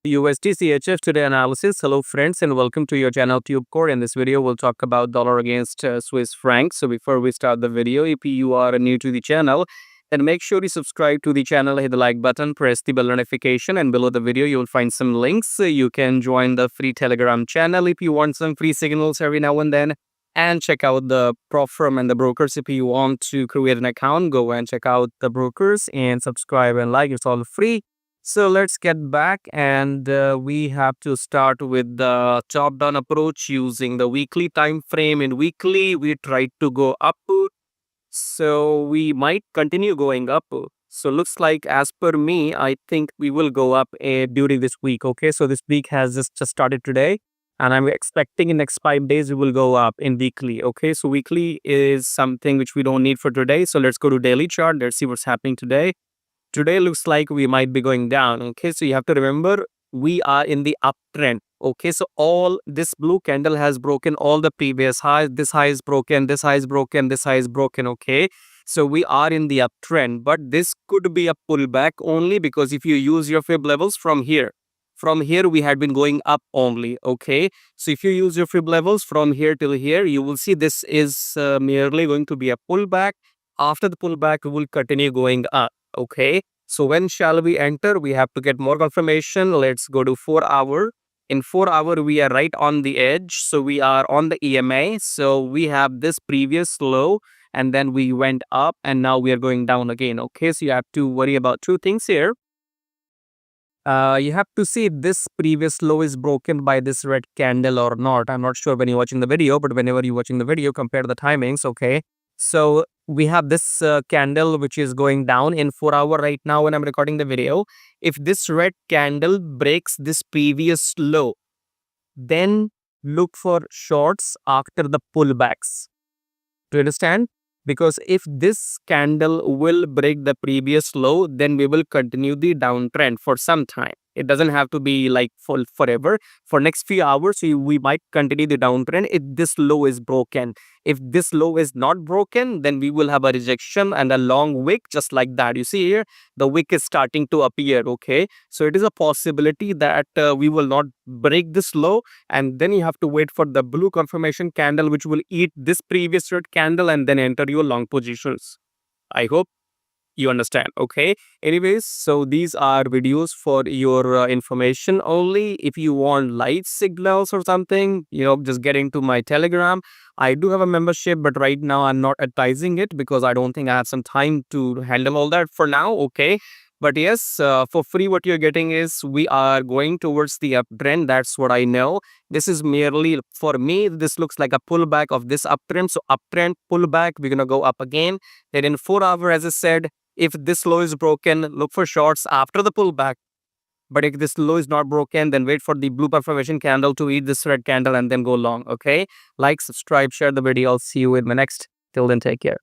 USDCHF today analysis. Hello friends and welcome to your channel TubeCore. In this video we'll talk about dollar against Swiss franc. So before we start the video, if you are new to the channel, then make sure you subscribe to the channel, hit the like button, press the bell notification, and below the video you'll find some links. You can join the free Telegram channel if you want some free signals every now and then, and check out the prop firm and the brokers. If you want to create an account, go and check out the brokers and subscribe and like. It's all free. So let's get back, and we have to start with the top down approach using the weekly time frame. In weekly, we tried to go up, so we might continue going up. So looks like, as per me, I think we will go up during this week. Okay, so this week has just started today, and I'm expecting in next 5 days we will go up in weekly. Okay, so weekly is something which we don't need for today. So let's go to daily chart. Let's see what's happening today. Today looks like we might be going down. Okay, so you have to remember we are in the uptrend. Okay, so all this blue candle has broken all the previous highs. This high is broken, this high is broken, this high is broken. Okay, so we are in the uptrend, but this could be a pullback only because if you use your fib levels from here we had been going up only. Okay, so if you use your fib levels from here till here, you will see this is merely going to be a pullback. After the pullback, we will continue going up. Okay, so when shall we enter? We have to get more confirmation. Let's go to 4 hour. In 4 hour, we are right on the edge. So we are on the EMA. So we have this previous low, and then we went up, and now we are going down again. Okay, so you have to worry about two things here. You have to see if this previous low is broken by this red candle or not. I'm not sure when you're watching the video, but whenever you're watching the video, compare the timings. Okay, so we have this candle which is going down in 4 hour right now when I'm recording the video. If this red candle breaks this previous low, then look for shorts after the pullbacks. Do you understand? Because if this candle will break the previous low, then we will continue the downtrend for some time. It doesn't have to be like forever. For next few hours, we might continue the downtrend if this low is broken. If this low is not broken, then we will have a rejection and a long wick just like that. You see here, the wick is starting to appear. Okay, so it is a possibility that we will not break this low, and then you have to wait for the blue confirmation candle which will eat this previous red candle and then enter your long positions. I hope you understand. Okay, anyways, so these are videos for your information only. If you want light signals or something, just get into my Telegram. I do have a membership, but right now I'm not advertising it because I don't think I have some time to handle all that for now. Okay, but yes, for free what you're getting is we are going towards the uptrend. That's what I know. This is merely, for me, this looks like a pullback of this uptrend. So uptrend, pullback, we're gonna go up again. Then in 4 hour, as I said, if this low is broken, look for shorts after the pullback. But if this low is not broken, then wait for the blue confirmation candle to eat this red candle and then go long. Okay, like, subscribe, share the video. I'll see you in my next. Till then, take care.